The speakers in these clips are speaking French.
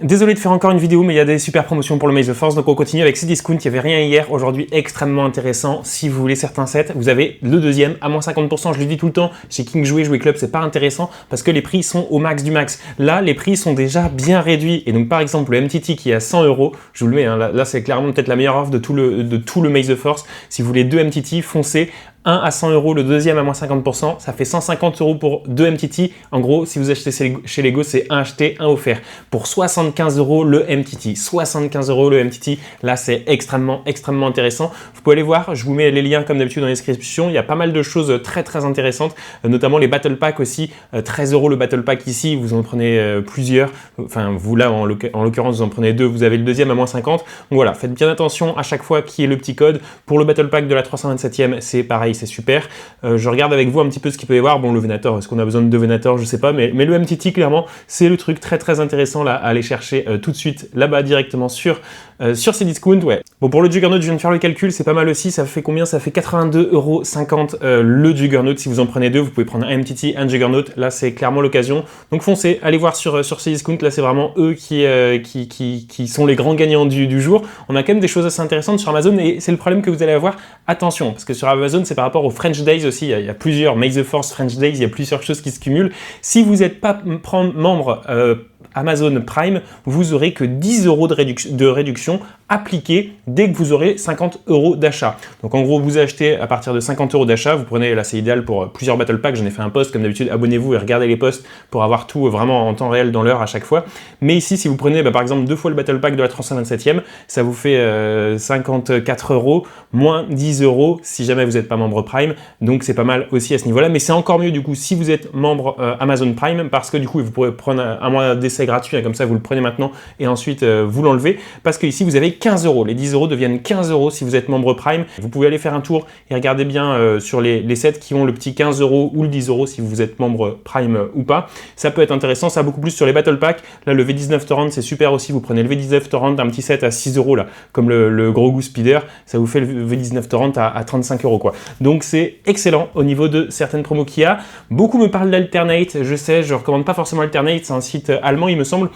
Désolé de faire encore une vidéo, mais il y a des super promotions pour le Maze the Force, donc on continue avec Cdiscount. Il n'y avait rien hier, aujourd'hui extrêmement intéressant. Si vous voulez certains sets, vous avez le deuxième à moins 50%. Je le dis tout le temps, chez King Jouet Club, c'est pas intéressant parce que les prix sont au max du max. Là, les prix sont déjà bien réduits. Et donc par exemple, le MTT qui est à 100 €, je vous le mets, hein, là c'est clairement peut-être la meilleure offre de tout le Maze the Force. Si vous voulez 2 MTT, foncez. Un à 100 €, le deuxième à moins 50%, ça fait 150 € pour 2 MTT. En gros, si vous achetez chez Lego, c'est un acheté, un offert. Pour 75 € le MTT. 75 € le MTT, là c'est extrêmement intéressant. Vous pouvez aller voir, je vous mets les liens comme d'habitude dans la description. Il y a pas mal de choses très intéressantes, notamment les Battle Pack aussi. 13 € le Battle Pack ici, vous en prenez plusieurs. Enfin, vous là, en l'occurrence, vous en prenez deux, vous avez le deuxième à moins 50. Donc voilà, faites bien attention à chaque fois qui est le petit code. Pour le Battle Pack de la 327e, c'est pareil. C'est super. Je regarde avec vous un petit peu ce qu'il peut y avoir. Bon, le Venator, est-ce qu'on a besoin de deux Venators? Je sais pas, mais le MTT, clairement, c'est le truc très intéressant là, à aller chercher tout de suite là-bas directement sur Cdiscount. Ouais. Bon, pour le Juggernaut, je viens de faire le calcul, c'est pas mal aussi. Ça fait combien? Ça fait 82,50 € le Juggernaut. Si vous en prenez deux, vous pouvez prendre un MTT, un Juggernaut. Là, c'est clairement l'occasion. Donc foncez, allez voir sur Cdiscount. Là, c'est vraiment eux qui sont les grands gagnants du jour. On a quand même des choses assez intéressantes sur Amazon et c'est le problème que vous allez avoir. Attention, parce que sur Amazon, c'est par rapport aux French Days aussi. Il y a plusieurs Maze the Force French Days, il y a plusieurs choses qui se cumulent. Si vous n'êtes pas membre Amazon Prime, vous aurez que 10 € de réduction appliquée dès que vous aurez 50 € d'achat. Donc en gros, vous achetez à partir de 50 € d'achat, vous prenez, là c'est idéal pour plusieurs Battle Packs, j'en ai fait un post comme d'habitude, abonnez-vous et regardez les posts pour avoir tout vraiment en temps réel dans l'heure à chaque fois. Mais ici, si vous prenez par exemple 2 fois le Battle Pack de la 327e, ça vous fait 54 € moins 10 € si jamais vous n'êtes pas membre Prime, donc c'est pas mal aussi à ce niveau-là, mais c'est encore mieux du coup si vous êtes membre Amazon Prime, parce que du coup vous pourrez prendre un mois d'essai gratuit, hein, comme ça vous le prenez maintenant et ensuite vous l'enlevez, parce que ici vous avez 15 €, les 10 € deviennent 15 € si vous êtes membre Prime. Vous pouvez aller faire un tour et regarder bien sur les sets qui ont le petit 15 € ou le 10 € si vous êtes membre Prime ou pas. Ça peut être intéressant, ça beaucoup plus sur les Battle Pack. Là le V19 Torrent c'est super aussi, vous prenez le V19 Torrent, un petit set à 6 € là, comme le gros goût Speeder, ça vous fait le V19 Torrent à 35 € quoi. Donc c'est excellent au niveau de certaines promos qu'il y a. Beaucoup me parlent d'Alternate, je sais, je recommande pas forcément Alternate, c'est un site allemand il me semble.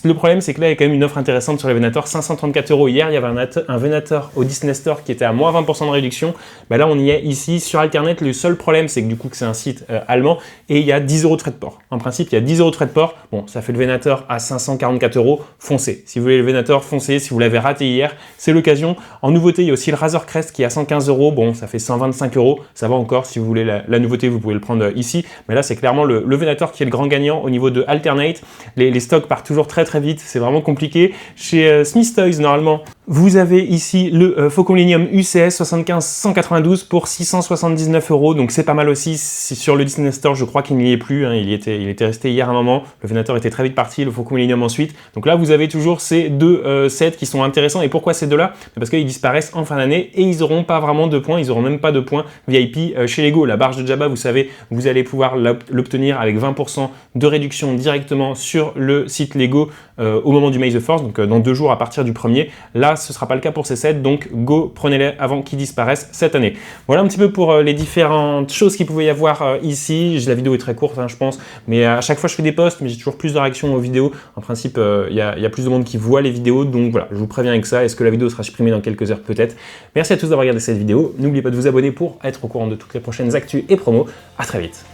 Le problème c'est que là il y a quand même une offre intéressante sur les Venators, 534 €. Hier il y avait un Venator au Disney Store qui était à moins 20% de réduction. Bah là on y est ici sur Alternate. Le seul problème c'est que du coup que c'est un site allemand et il y a 10 € de frais de port. En principe il y a 10 € de frais de port. Bon, ça fait le Venator à 544 €. Foncez. Si vous voulez le Venator, foncez. Si vous l'avez raté hier, c'est l'occasion. En nouveauté il y a aussi le Razor Crest qui est à 115 €. Bon, ça fait 125 €. Ça va encore. Si vous voulez la nouveauté, vous pouvez le prendre ici. Mais là c'est clairement le Venator qui est le grand gagnant au niveau de Alternate. Les stocks partent toujours très vite. C'est vraiment compliqué. Chez Smith Toys normalement, vous avez ici le Faucon Linium UCS 75-192 pour 679 €, donc c'est pas mal aussi. Sur le Disney Store, je crois qu'il n'y est plus, hein. il était resté hier un moment, le Venator était très vite parti, le Faucon Linium ensuite. Donc là, vous avez toujours ces deux sets qui sont intéressants. Et pourquoi ces deux-là? Parce qu'ils disparaissent en fin d'année et ils n'auront pas vraiment de points, ils n'auront même pas de points VIP chez Lego. La barge de Jabba, vous savez, vous allez pouvoir l'obtenir avec 20% de réduction directement sur le site Lego au moment du Maze the Force, donc dans 2 jours à partir du 1er. Là, ce ne sera pas le cas pour ces sets, donc go, prenez-les avant qu'ils disparaissent cette année. Voilà un petit peu pour les différentes choses qu'il pouvait y avoir ici. La vidéo est très courte, hein, je pense, mais à chaque fois je fais des posts, mais j'ai toujours plus de réactions aux vidéos. En principe, il y a plus de monde qui voit les vidéos, donc voilà, je vous préviens avec ça. Est-ce que la vidéo sera supprimée dans quelques heures? Peut-être. Merci à tous d'avoir regardé cette vidéo. N'oubliez pas de vous abonner pour être au courant de toutes les prochaines actus et promos. À très vite.